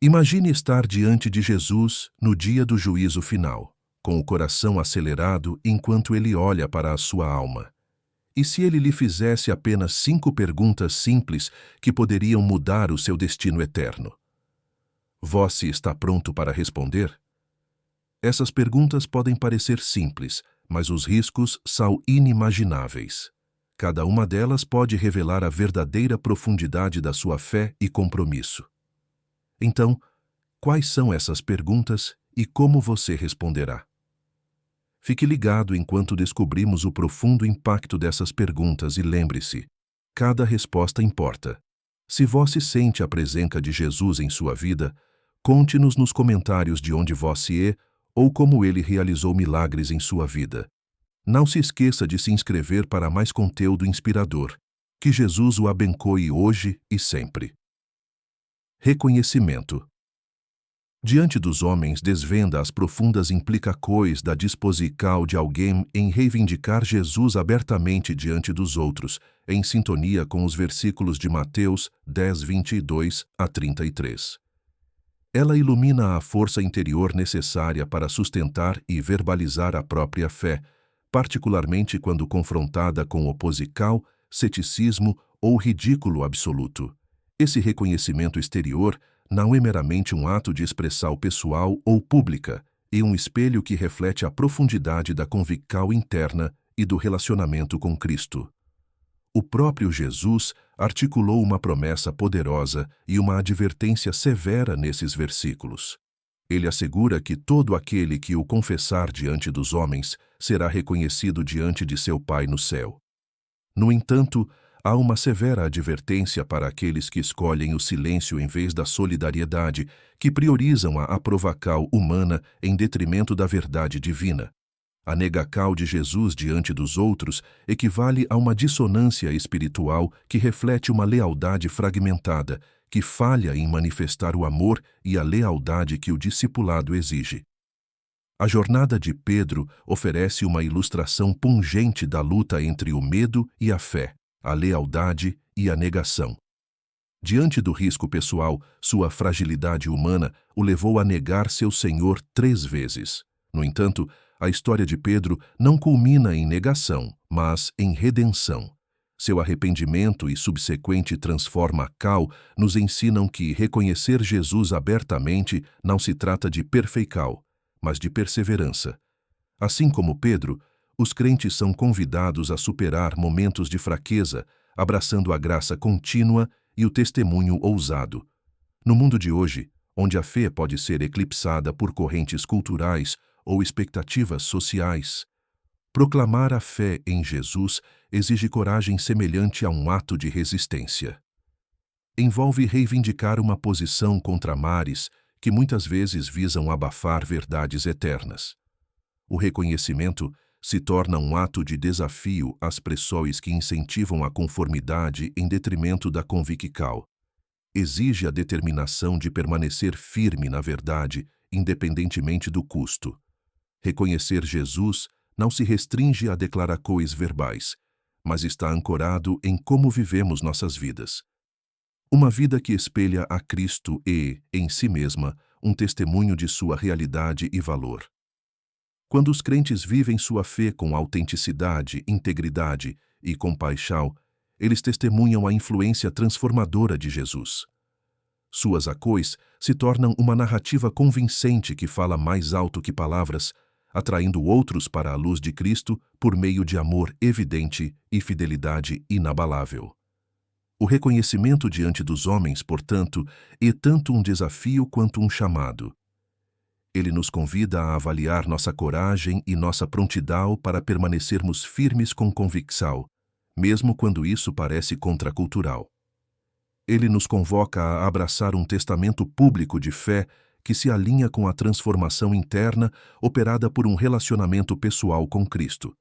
Imagine estar diante de Jesus no dia do juízo final, com o coração acelerado enquanto ele olha para a sua alma. E se ele lhe fizesse apenas 5 perguntas simples que poderiam mudar o seu destino eterno? Você está pronto para responder? Essas perguntas podem parecer simples, mas os riscos são inimagináveis. Cada uma delas pode revelar a verdadeira profundidade da sua fé e compromisso. Então, quais são essas perguntas e como você responderá? Fique ligado enquanto descobrimos o profundo impacto dessas perguntas e lembre-se, cada resposta importa. Se você sente a presença de Jesus em sua vida, conte-nos nos comentários de onde você é ou como ele realizou milagres em sua vida. Não se esqueça de se inscrever para mais conteúdo inspirador. Que Jesus o abençoe hoje e sempre. Reconhecimento. Diante dos homens desvenda as profundas implicações da disposição de alguém em reivindicar Jesus abertamente diante dos outros, em sintonia com os versículos de Mateus 10, 22 a 33. Ela ilumina a força interior necessária para sustentar e verbalizar a própria fé, particularmente quando confrontada com oposição, ceticismo ou ridículo absoluto. Esse reconhecimento exterior não é meramente um ato de expressão pessoal ou pública, é um espelho que reflete a profundidade da convicção interna e do relacionamento com Cristo. O próprio Jesus articulou uma promessa poderosa e uma advertência severa nesses versículos. Ele assegura que todo aquele que o confessar diante dos homens será reconhecido diante de seu Pai no céu. No entanto, há uma severa advertência para aqueles que escolhem o silêncio em vez da solidariedade, que priorizam a aprovação humana em detrimento da verdade divina. A negação de Jesus diante dos outros equivale a uma dissonância espiritual que reflete uma lealdade fragmentada, que falha em manifestar o amor e a lealdade que o discipulado exige. A jornada de Pedro oferece uma ilustração pungente da luta entre o medo e a fé, a lealdade e a negação. Diante do risco pessoal, sua fragilidade humana o levou a negar seu Senhor 3 vezes. No entanto, a história de Pedro não culmina em negação, mas em redenção. Seu arrependimento e subsequente transformação nos ensinam que reconhecer Jesus abertamente não se trata de perfeição, mas de perseverança. Assim como Pedro, os crentes são convidados a superar momentos de fraqueza, abraçando a graça contínua e o testemunho ousado. No mundo de hoje, onde a fé pode ser eclipsada por correntes culturais ou expectativas sociais, proclamar a fé em Jesus exige coragem semelhante a um ato de resistência. Envolve reivindicar uma posição contra mares que muitas vezes visam abafar verdades eternas. O reconhecimento se torna um ato de desafio às pressões que incentivam a conformidade em detrimento da convicção. Exige a determinação de permanecer firme na verdade, independentemente do custo. Reconhecer Jesus não se restringe a declarações verbais, mas está ancorado em como vivemos nossas vidas. Uma vida que espelha a Cristo é, em si mesma, um testemunho de sua realidade e valor. Quando os crentes vivem sua fé com autenticidade, integridade e compaixão, eles testemunham a influência transformadora de Jesus. Suas ações se tornam uma narrativa convincente que fala mais alto que palavras, atraindo outros para a luz de Cristo por meio de amor evidente e fidelidade inabalável. O reconhecimento diante dos homens, portanto, é tanto um desafio quanto um chamado. Ele nos convida a avaliar nossa coragem e nossa prontidão para permanecermos firmes com convicção, mesmo quando isso parece contracultural. Ele nos convoca a abraçar um testamento público de fé que se alinha com a transformação interna operada por um relacionamento pessoal com Cristo.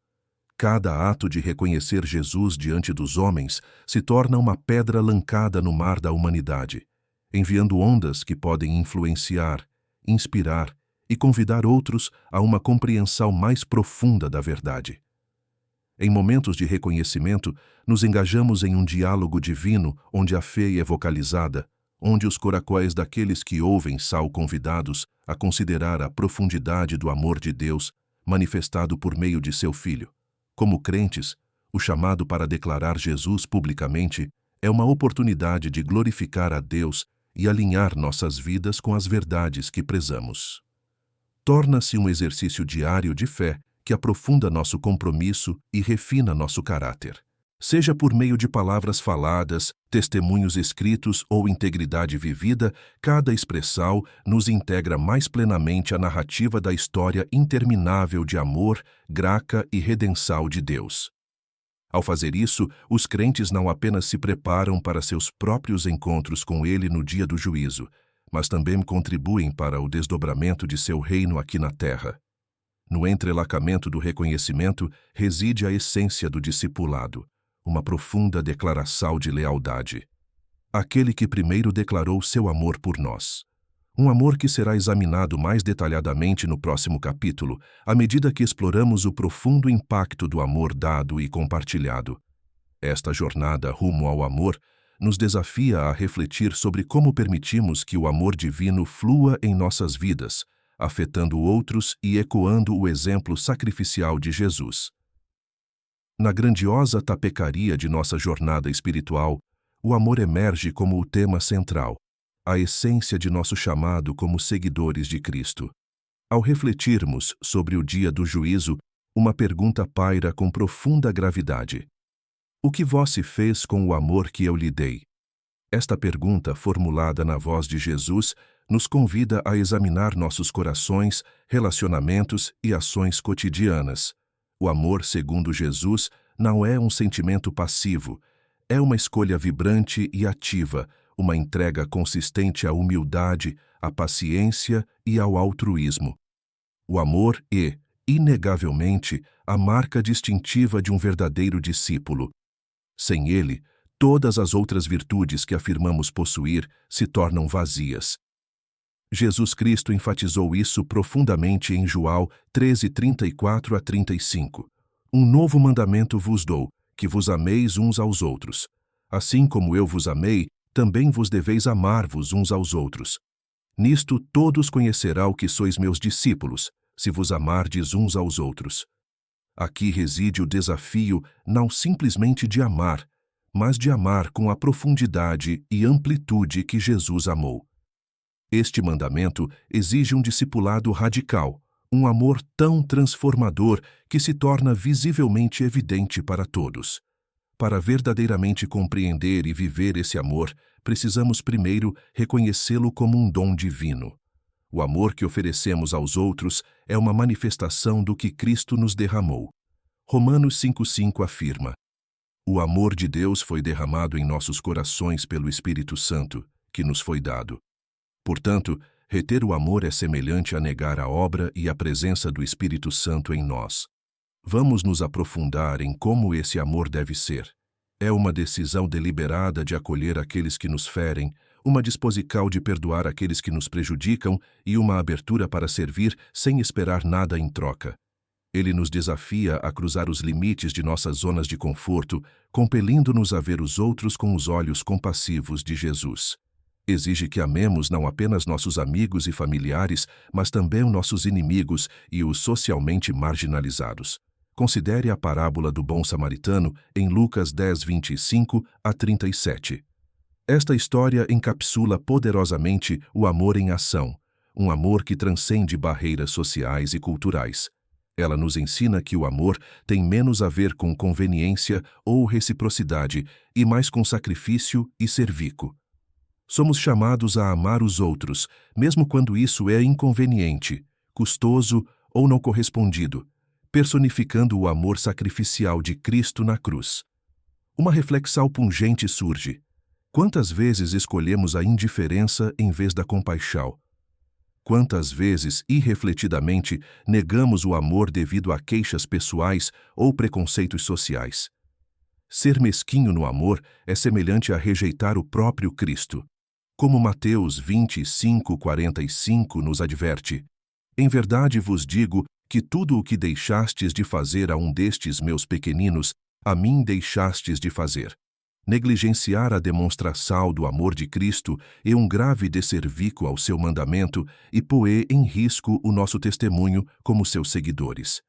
Cada ato de reconhecer Jesus diante dos homens se torna uma pedra lancada no mar da humanidade, enviando ondas que podem influenciar, inspirar e convidar outros a uma compreensão mais profunda da verdade. Em momentos de reconhecimento, nos engajamos em um diálogo divino onde a fé é vocalizada, onde os corações daqueles que ouvem são convidados a considerar a profundidade do amor de Deus manifestado por meio de seu Filho. Como crentes, o chamado para declarar Jesus publicamente é uma oportunidade de glorificar a Deus e alinhar nossas vidas com as verdades que prezamos. Torna-se um exercício diário de fé que aprofunda nosso compromisso e refina nosso caráter. Seja por meio de palavras faladas, testemunhos escritos ou integridade vivida, cada expressão nos integra mais plenamente à narrativa da história interminável de amor, graça e redenção de Deus. Ao fazer isso, os crentes não apenas se preparam para seus próprios encontros com Ele no dia do juízo, mas também contribuem para o desdobramento de seu reino aqui na terra. No entrelaçamento do reconhecimento reside a essência do discipulado, uma profunda declaração de lealdade. Aquele que primeiro declarou seu amor por nós. Um amor que será examinado mais detalhadamente no próximo capítulo, à medida que exploramos o profundo impacto do amor dado e compartilhado. Esta jornada rumo ao amor nos desafia a refletir sobre como permitimos que o amor divino flua em nossas vidas, afetando outros e ecoando o exemplo sacrificial de Jesus. Na grandiosa tapecaria de nossa jornada espiritual, o amor emerge como o tema central, a essência de nosso chamado como seguidores de Cristo. Ao refletirmos sobre o dia do juízo, uma pergunta paira com profunda gravidade. O que vós se fez com o amor que eu lhe dei? Esta pergunta, formulada na voz de Jesus, nos convida a examinar nossos corações, relacionamentos e ações cotidianas. O amor, segundo Jesus, não é um sentimento passivo, é uma escolha vibrante e ativa, uma entrega consistente à humildade, à paciência e ao altruísmo. O amor é, inegavelmente, a marca distintiva de um verdadeiro discípulo. Sem ele, todas as outras virtudes que afirmamos possuir se tornam vazias. Jesus Cristo enfatizou isso profundamente em João 13:34-35. Um novo mandamento vos dou, que vos ameis uns aos outros. Assim como eu vos amei, também vos deveis amar-vos uns aos outros. Nisto todos conhecerão que sois meus discípulos, se vos amardes uns aos outros. Aqui reside o desafio não simplesmente de amar, mas de amar com a profundidade e amplitude que Jesus amou. Este mandamento exige um discipulado radical, um amor tão transformador que se torna visivelmente evidente para todos. Para verdadeiramente compreender e viver esse amor, precisamos primeiro reconhecê-lo como um dom divino. O amor que oferecemos aos outros é uma manifestação do que Cristo nos derramou. Romanos 5:5 afirma: o amor de Deus foi derramado em nossos corações pelo Espírito Santo, que nos foi dado. Portanto, reter o amor é semelhante a negar a obra e a presença do Espírito Santo em nós. Vamos nos aprofundar em como esse amor deve ser. É uma decisão deliberada de acolher aqueles que nos ferem, uma disposição de perdoar aqueles que nos prejudicam e uma abertura para servir sem esperar nada em troca. Ele nos desafia a cruzar os limites de nossas zonas de conforto, compelindo-nos a ver os outros com os olhos compassivos de Jesus. Exige que amemos não apenas nossos amigos e familiares, mas também nossos inimigos e os socialmente marginalizados. Considere a parábola do bom samaritano em Lucas 10:25-37. Esta história encapsula poderosamente o amor em ação, um amor que transcende barreiras sociais e culturais. Ela nos ensina que o amor tem menos a ver com conveniência ou reciprocidade e mais com sacrifício e serviço. Somos chamados a amar os outros, mesmo quando isso é inconveniente, custoso ou não correspondido, personificando o amor sacrificial de Cristo na cruz. Uma reflexão pungente surge. Quantas vezes escolhemos a indiferença em vez da compaixão? Quantas vezes, irrefletidamente, negamos o amor devido a queixas pessoais ou preconceitos sociais? Ser mesquinho no amor é semelhante a rejeitar o próprio Cristo. Como Mateus 25:45 nos adverte: em verdade vos digo que tudo o que deixastes de fazer a um destes meus pequeninos, a mim deixastes de fazer. Negligenciar a demonstração do amor de Cristo é um grave desserviço ao seu mandamento e põe em risco o nosso testemunho como seus seguidores.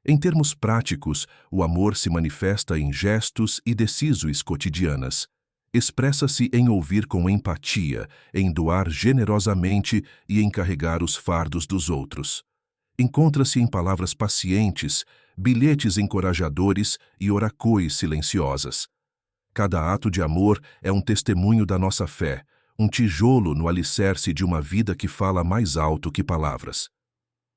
Em termos práticos, o amor se manifesta em gestos e decisões cotidianas. Expressa-se em ouvir com empatia, em doar generosamente e em carregar os fardos dos outros. Encontra-se em palavras pacientes, bilhetes encorajadores e orações silenciosas. Cada ato de amor é um testemunho da nossa fé, um tijolo no alicerce de uma vida que fala mais alto que palavras.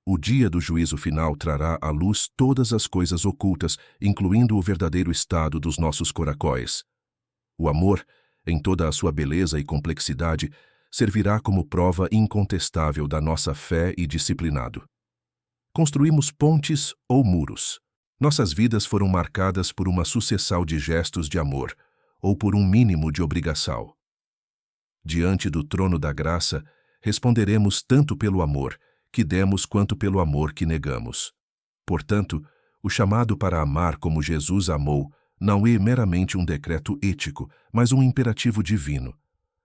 O dia do juízo final trará à luz todas as coisas ocultas, incluindo o verdadeiro estado dos nossos corações. O amor, em toda a sua beleza e complexidade, servirá como prova incontestável da nossa fé e disciplinado. Construímos pontes ou muros. Nossas vidas foram marcadas por uma sucessão de gestos de amor, ou por um mínimo de obrigação. Diante do trono da graça, responderemos tanto pelo amor que demos quanto pelo amor que negamos. Portanto, o chamado para amar como Jesus amou não é meramente um decreto ético, mas um imperativo divino.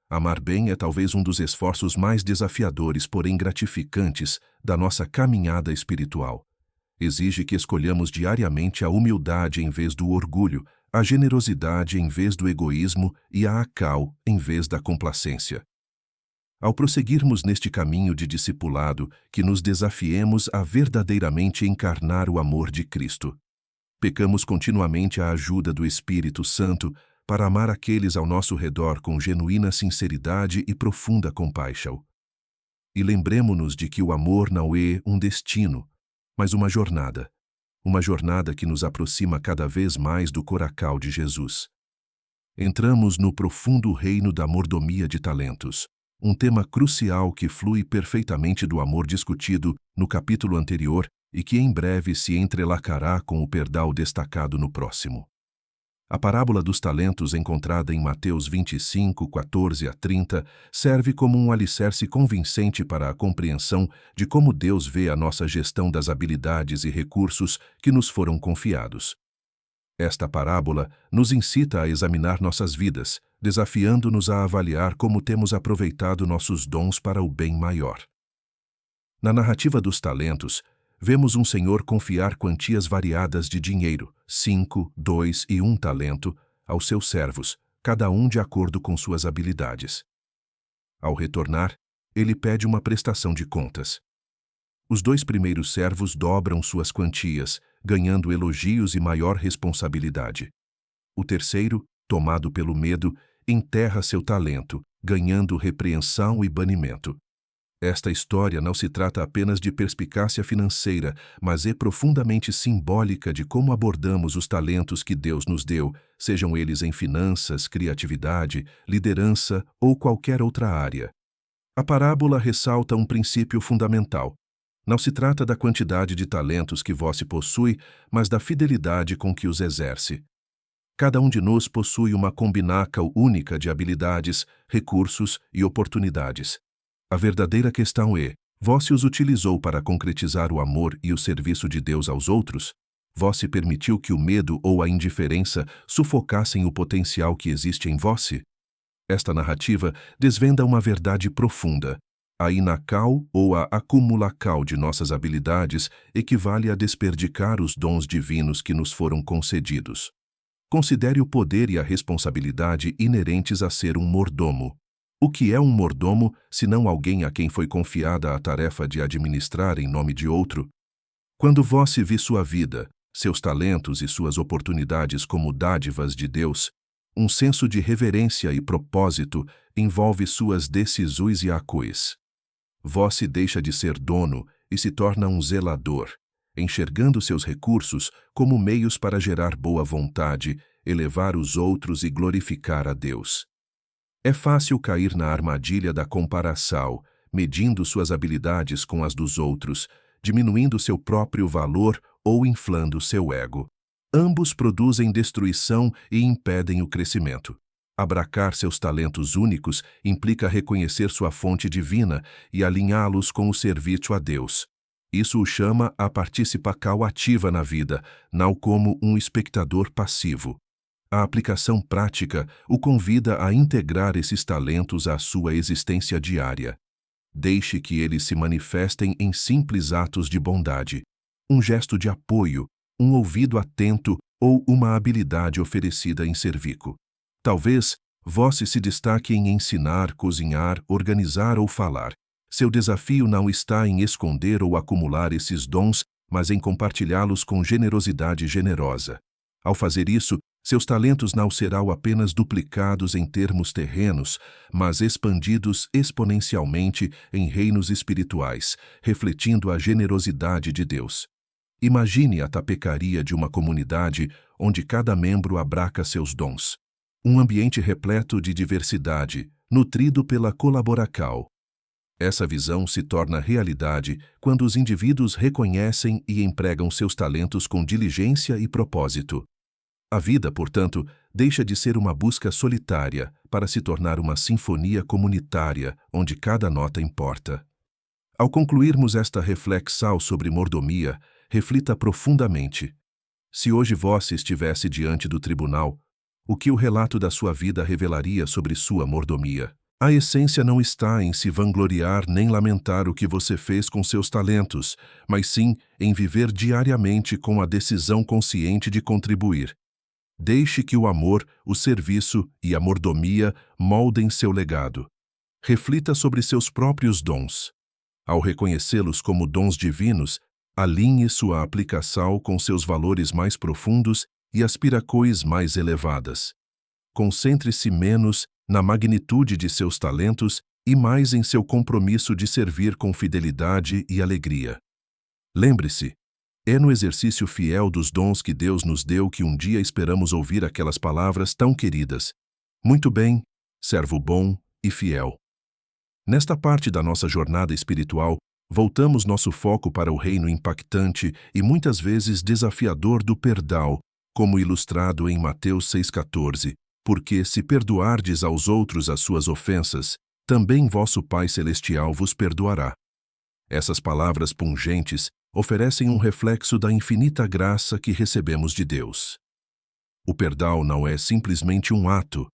Amar bem é talvez um dos esforços mais desafiadores, porém gratificantes, da nossa caminhada espiritual. Exige que escolhamos diariamente a humildade em vez do orgulho, a generosidade em vez do egoísmo e a acal em vez da complacência. Ao prosseguirmos neste caminho de discipulado, que nos desafiemos a verdadeiramente encarnar o amor de Cristo. Pecamos continuamente a ajuda do Espírito Santo para amar aqueles ao nosso redor com genuína sinceridade e profunda compaixão. E lembremo-nos de que o amor não é um destino, mas uma jornada que nos aproxima cada vez mais do coracal de Jesus. Entramos no profundo reino da mordomia de talentos, um tema crucial que flui perfeitamente do amor discutido no capítulo anterior e que em breve se entrelaçará com o perdão destacado no próximo. A parábola dos talentos encontrada em Mateus 25, 14 a 30 serve como um alicerce convincente para a compreensão de como Deus vê a nossa gestão das habilidades e recursos que nos foram confiados. Esta parábola nos incita a examinar nossas vidas, desafiando-nos a avaliar como temos aproveitado nossos dons para o bem maior. Na narrativa dos talentos, vemos um senhor confiar quantias variadas de dinheiro, 5, 2 e 1 talento, aos seus servos, cada um de acordo com suas habilidades. Ao retornar, ele pede uma prestação de contas. Os 2 primeiros servos dobram suas quantias, ganhando elogios e maior responsabilidade. O terceiro, tomado pelo medo, enterra seu talento, ganhando repreensão e banimento. Esta história não se trata apenas de perspicácia financeira, mas é profundamente simbólica de como abordamos os talentos que Deus nos deu, sejam eles em finanças, criatividade, liderança ou qualquer outra área. A parábola ressalta um princípio fundamental. Não se trata da quantidade de talentos que você possui, mas da fidelidade com que os exerce. Cada um de nós possui uma combinaca única de habilidades, recursos e oportunidades. A verdadeira questão é: você os utilizou para concretizar o amor e o serviço de Deus aos outros? Você permitiu que o medo ou a indiferença sufocassem o potencial que existe em você? Esta narrativa desvenda uma verdade profunda. A inacal ou a acumulacal de nossas habilidades equivale a desperdicar os dons divinos que nos foram concedidos. Considere o poder e a responsabilidade inerentes a ser um mordomo. O que é um mordomo, senão alguém a quem foi confiada a tarefa de administrar em nome de outro? Quando você vê sua vida, seus talentos e suas oportunidades como dádivas de Deus, um senso de reverência e propósito envolve suas decisões e ações. Você deixa de ser dono e se torna um zelador, enxergando seus recursos como meios para gerar boa vontade, elevar os outros e glorificar a Deus. É fácil cair na armadilha da comparação, medindo suas habilidades com as dos outros, diminuindo seu próprio valor ou inflando seu ego. Ambos produzem destruição e impedem o crescimento. Abraçar seus talentos únicos implica reconhecer sua fonte divina e alinhá-los com o serviço a Deus. Isso o chama a participação ativa na vida, não como um espectador passivo. A aplicação prática o convida a integrar esses talentos à sua existência diária. Deixe que eles se manifestem em simples atos de bondade, um gesto de apoio, um ouvido atento ou uma habilidade oferecida em serviço. Talvez você se destaque em ensinar, cozinhar, organizar ou falar. Seu desafio não está em esconder ou acumular esses dons, mas em compartilhá-los com generosidade generosa. Ao fazer isso, seus talentos não serão apenas duplicados em termos terrenos, mas expandidos exponencialmente em reinos espirituais, refletindo a generosidade de Deus. Imagine a tapecaria de uma comunidade onde cada membro abraça seus dons. Um ambiente repleto de diversidade, nutrido pela colaboração. Essa visão se torna realidade quando os indivíduos reconhecem e empregam seus talentos com diligência e propósito. A vida, portanto, deixa de ser uma busca solitária para se tornar uma sinfonia comunitária onde cada nota importa. Ao concluirmos esta reflexão sobre mordomia, reflita profundamente. Se hoje você estivesse diante do tribunal, o que o relato da sua vida revelaria sobre sua mordomia? A essência não está em se vangloriar nem lamentar o que você fez com seus talentos, mas sim em viver diariamente com a decisão consciente de contribuir. Deixe que o amor, o serviço e a mordomia moldem seu legado. Reflita sobre seus próprios dons. Ao reconhecê-los como dons divinos, alinhe sua aplicação com seus valores mais profundos e aspirações mais elevadas. Concentre-se menos na magnitude de seus talentos e mais em seu compromisso de servir com fidelidade e alegria. Lembre-se, é no exercício fiel dos dons que Deus nos deu que um dia esperamos ouvir aquelas palavras tão queridas: "Muito bem, servo bom e fiel." Nesta parte da nossa jornada espiritual, voltamos nosso foco para o reino impactante e muitas vezes desafiador do perdão, como ilustrado em Mateus 6,14, porque se perdoardes aos outros as suas ofensas, também vosso Pai Celestial vos perdoará. Essas palavras pungentes oferecem um reflexo da infinita graça que recebemos de Deus. O perdão não é simplesmente um ato,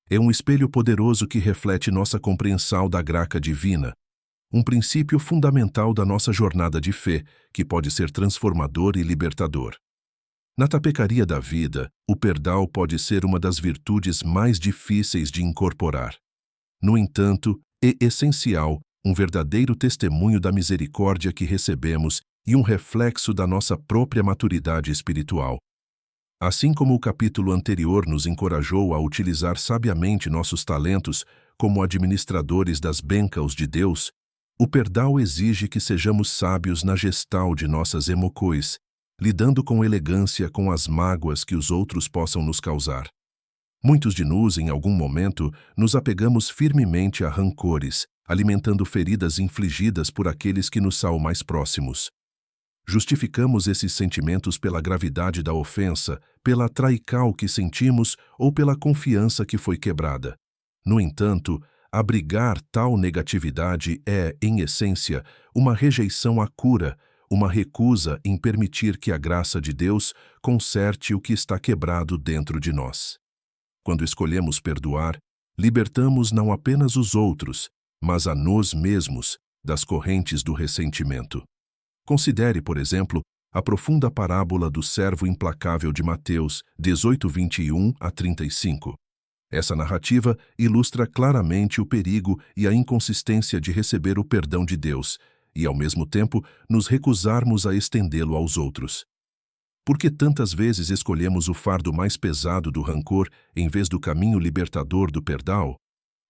é um espelho poderoso que reflete nossa compreensão da graça divina, um princípio fundamental da nossa jornada de fé, que pode ser transformador e libertador. Na tapecaria da vida, o perdão pode ser uma das virtudes mais difíceis de incorporar. No entanto, é essencial um verdadeiro testemunho da misericórdia que recebemos e um reflexo da nossa própria maturidade espiritual. Assim como o capítulo anterior nos encorajou a utilizar sabiamente nossos talentos como administradores das bênçãos de Deus, o perdão exige que sejamos sábios na gestão de nossas emoções, lidando com elegância com as mágoas que os outros possam nos causar. Muitos de nós, em algum momento, nos apegamos firmemente a rancores, alimentando feridas infligidas por aqueles que nos são mais próximos. Justificamos esses sentimentos pela gravidade da ofensa, pela traição que sentimos ou pela confiança que foi quebrada. No entanto, abrigar tal negatividade é, em essência, uma rejeição à cura, uma recusa em permitir que a graça de Deus conserte o que está quebrado dentro de nós. Quando escolhemos perdoar, libertamos não apenas os outros, mas a nós mesmos das correntes do ressentimento. Considere, por exemplo, a profunda parábola do servo implacável de Mateus 18:21-35. Essa narrativa ilustra claramente o perigo e a inconsistência de receber o perdão de Deus e, ao mesmo tempo, nos recusarmos a estendê-lo aos outros. Por que tantas vezes escolhemos o fardo mais pesado do rancor em vez do caminho libertador do perdão?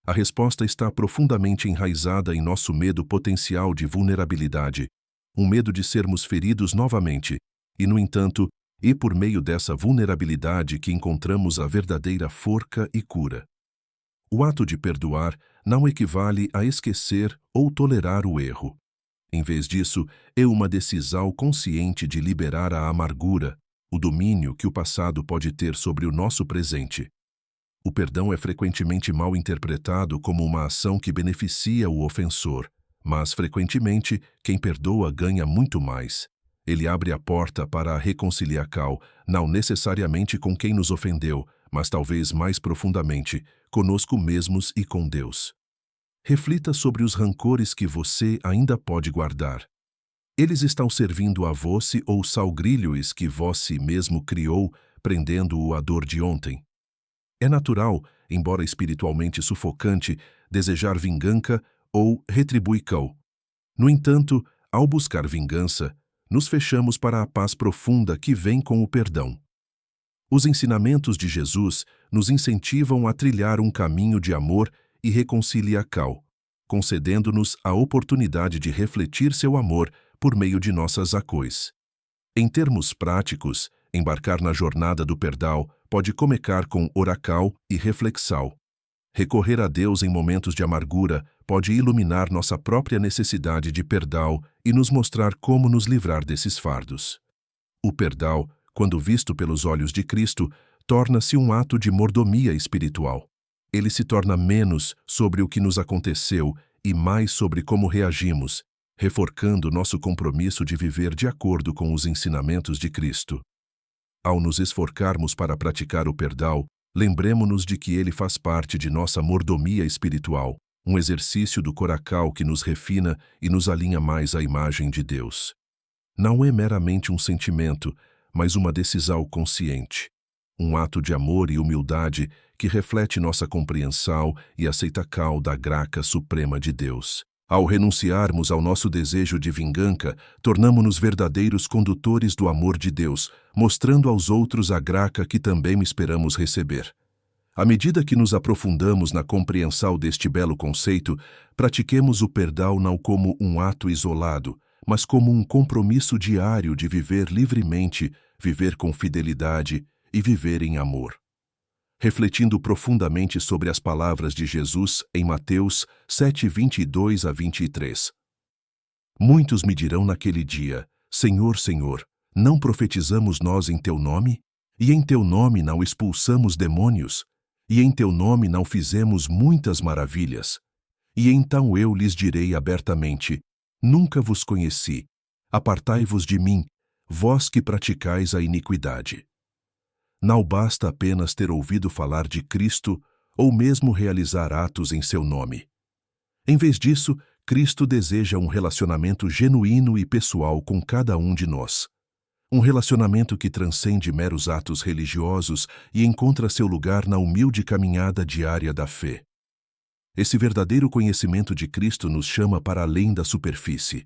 A resposta está profundamente enraizada em nosso medo potencial de vulnerabilidade, um medo de sermos feridos novamente, e, no entanto, é por meio dessa vulnerabilidade que encontramos a verdadeira forca e cura. O ato de perdoar não equivale a esquecer ou tolerar o erro. Em vez disso, é uma decisão consciente de liberar a amargura, o domínio que o passado pode ter sobre o nosso presente. O perdão é frequentemente mal interpretado como uma ação que beneficia o ofensor, mas, frequentemente, quem perdoa ganha muito mais. Ele abre a porta para a reconciliação, não necessariamente com quem nos ofendeu, mas talvez mais profundamente, conosco mesmos e com Deus. Reflita sobre os rancores que você ainda pode guardar. Eles estão servindo a você ou salgrilhos que você mesmo criou, prendendo-o à dor de ontem. É natural, embora espiritualmente sufocante, desejar vingança ou retribuição. No entanto, ao buscar vingança, nos fechamos para a paz profunda que vem com o perdão. Os ensinamentos de Jesus nos incentivam a trilhar um caminho de amor e reconciliação, concedendo-nos a oportunidade de refletir seu amor por meio de nossas ações. Em termos práticos, embarcar na jornada do perdão pode começar com oração e reflexão. Recorrer a Deus em momentos de amargura pode iluminar nossa própria necessidade de perdão e nos mostrar como nos livrar desses fardos. O perdão, quando visto pelos olhos de Cristo, torna-se um ato de mordomia espiritual. Ele se torna menos sobre o que nos aconteceu e mais sobre como reagimos, reforçando nosso compromisso de viver de acordo com os ensinamentos de Cristo. Ao nos esforçarmos para praticar o perdão, lembremo-nos de que ele faz parte de nossa mordomia espiritual, um exercício do coração que nos refina e nos alinha mais à imagem de Deus. Não é meramente um sentimento, mas uma decisão consciente, um ato de amor e humildade que reflete nossa compreensão e aceitação da graça suprema de Deus. Ao renunciarmos ao nosso desejo de vingança, tornamo-nos verdadeiros condutores do amor de Deus, mostrando aos outros a graça que também esperamos receber. À medida que nos aprofundamos na compreensão deste belo conceito, pratiquemos o perdão não como um ato isolado, mas como um compromisso diário de viver livremente, viver com fidelidade e viver em amor. Refletindo profundamente sobre as palavras de Jesus em Mateus 7:22-23. Muitos me dirão naquele dia: Senhor, Senhor, não profetizamos nós em teu nome? E em teu nome não expulsamos demônios? E em teu nome não fizemos muitas maravilhas? E então eu lhes direi abertamente: Nunca vos conheci. Apartai-vos de mim, vós que praticais a iniquidade. Não basta apenas ter ouvido falar de Cristo ou mesmo realizar atos em seu nome. Em vez disso, Cristo deseja um relacionamento genuíno e pessoal com cada um de nós. Um relacionamento que transcende meros atos religiosos e encontra seu lugar na humilde caminhada diária da fé. Esse verdadeiro conhecimento de Cristo nos chama para além da superfície.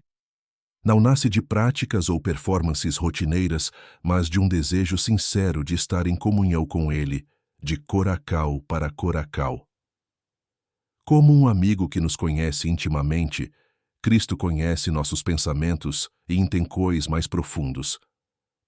Não nasce de práticas ou performances rotineiras, mas de um desejo sincero de estar em comunhão com Ele, de coração para coração. Como um amigo que nos conhece intimamente, Cristo conhece nossos pensamentos e intenções mais profundos.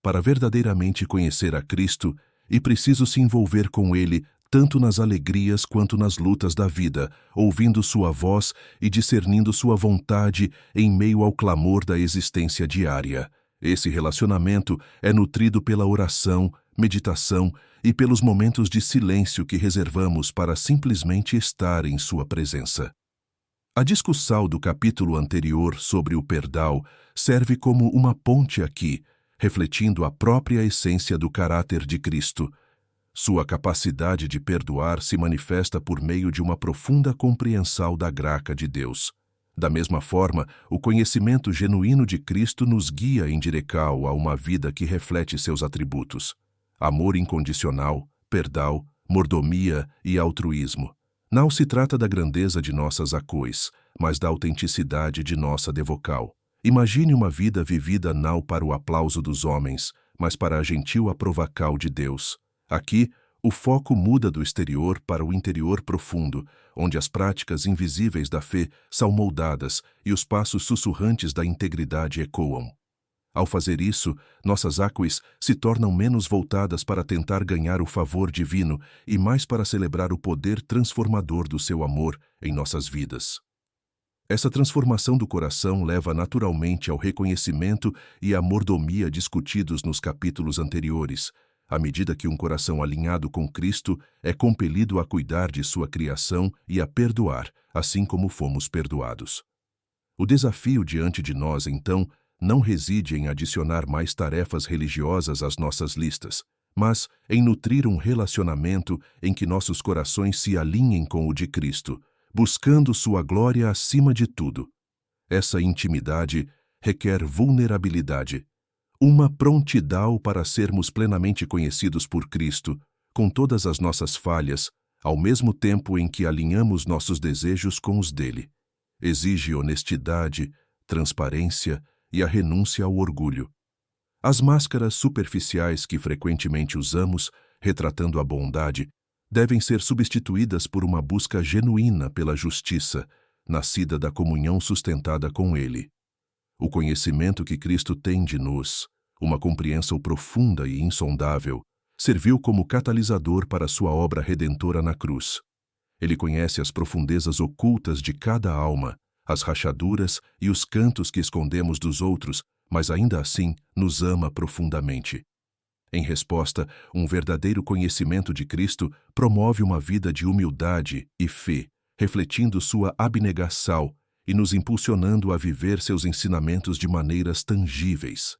Para verdadeiramente conhecer a Cristo, é preciso se envolver com Ele tanto nas alegrias quanto nas lutas da vida, ouvindo sua voz e discernindo sua vontade em meio ao clamor da existência diária. Esse relacionamento é nutrido pela oração, meditação e pelos momentos de silêncio que reservamos para simplesmente estar em sua presença. A discussão do capítulo anterior sobre o perdão serve como uma ponte aqui, refletindo a própria essência do caráter de Cristo. Sua capacidade de perdoar se manifesta por meio de uma profunda compreensão da graça de Deus. Da mesma forma, o conhecimento genuíno de Cristo nos guia em direção a uma vida que reflete seus atributos: amor incondicional, perdão, mordomia e altruísmo. Não se trata da grandeza de nossas ações, mas da autenticidade de nossa devoção. Imagine uma vida vivida não para o aplauso dos homens, mas para a gentil aprovação de Deus. Aqui, o foco muda do exterior para o interior profundo, onde as práticas invisíveis da fé são moldadas e os passos sussurrantes da integridade ecoam. Ao fazer isso, nossas ações se tornam menos voltadas para tentar ganhar o favor divino e mais para celebrar o poder transformador do seu amor em nossas vidas. Essa transformação do coração leva naturalmente ao reconhecimento e à mordomia discutidos nos capítulos anteriores, à medida que um coração alinhado com Cristo é compelido a cuidar de sua criação e a perdoar, assim como fomos perdoados. O desafio diante de nós, então, não reside em adicionar mais tarefas religiosas às nossas listas, mas em nutrir um relacionamento em que nossos corações se alinhem com o de Cristo, buscando sua glória acima de tudo. Essa intimidade requer vulnerabilidade, uma prontidão para sermos plenamente conhecidos por Cristo, com todas as nossas falhas, ao mesmo tempo em que alinhamos nossos desejos com os dele. Exige honestidade, transparência e a renúncia ao orgulho. As máscaras superficiais que frequentemente usamos, retratando a bondade, devem ser substituídas por uma busca genuína pela justiça, nascida da comunhão sustentada com Ele. O conhecimento que Cristo tem de nós, uma compreensão profunda e insondável, serviu como catalisador para sua obra redentora na cruz. Ele conhece as profundezas ocultas de cada alma, as rachaduras e os cantos que escondemos dos outros, mas ainda assim nos ama profundamente. Em resposta, um verdadeiro conhecimento de Cristo promove uma vida de humildade e fé, refletindo sua abnegação e nos impulsionando a viver seus ensinamentos de maneiras tangíveis.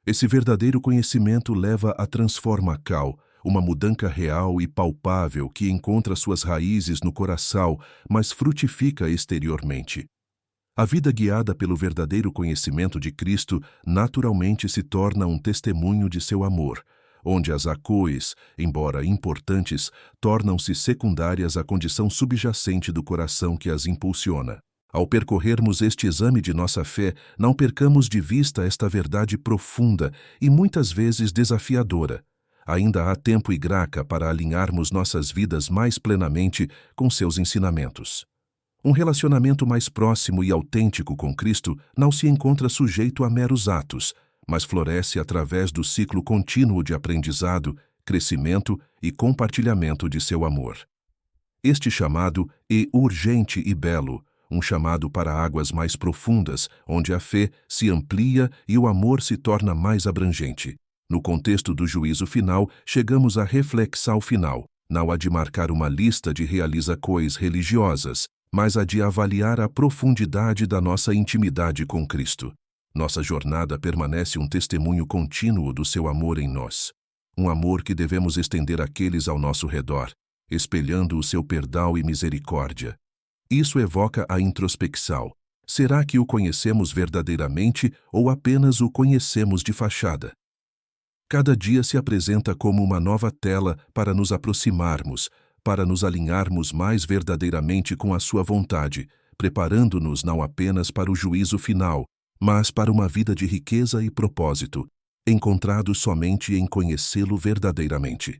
Esse verdadeiro conhecimento leva à transformação, uma mudança real e palpável que encontra suas raízes no coração, mas frutifica exteriormente. A vida guiada pelo verdadeiro conhecimento de Cristo naturalmente se torna um testemunho de seu amor, onde as ações, embora importantes, tornam-se secundárias à condição subjacente do coração que as impulsiona. Ao percorrermos este exame de nossa fé, não percamos de vista esta verdade profunda e muitas vezes desafiadora. Ainda há tempo e graça para alinharmos nossas vidas mais plenamente com seus ensinamentos. Um relacionamento mais próximo e autêntico com Cristo não se encontra sujeito a meros atos, mas floresce através do ciclo contínuo de aprendizado, crescimento e compartilhamento de seu amor. Este chamado é urgente e belo, um chamado para águas mais profundas, onde a fé se amplia e o amor se torna mais abrangente. No contexto do juízo final, chegamos à reflexão final, não a de marcar uma lista de realizações religiosas, mas a de avaliar a profundidade da nossa intimidade com Cristo. Nossa jornada permanece um testemunho contínuo do seu amor em nós. Um amor que devemos estender àqueles ao nosso redor, espelhando o seu perdão e misericórdia. Isso evoca a introspecção. Será que o conhecemos verdadeiramente ou apenas o conhecemos de fachada? Cada dia se apresenta como uma nova tela para nos aproximarmos, para nos alinharmos mais verdadeiramente com a sua vontade, preparando-nos não apenas para o juízo final, mas para uma vida de riqueza e propósito, encontrados somente em conhecê-lo verdadeiramente.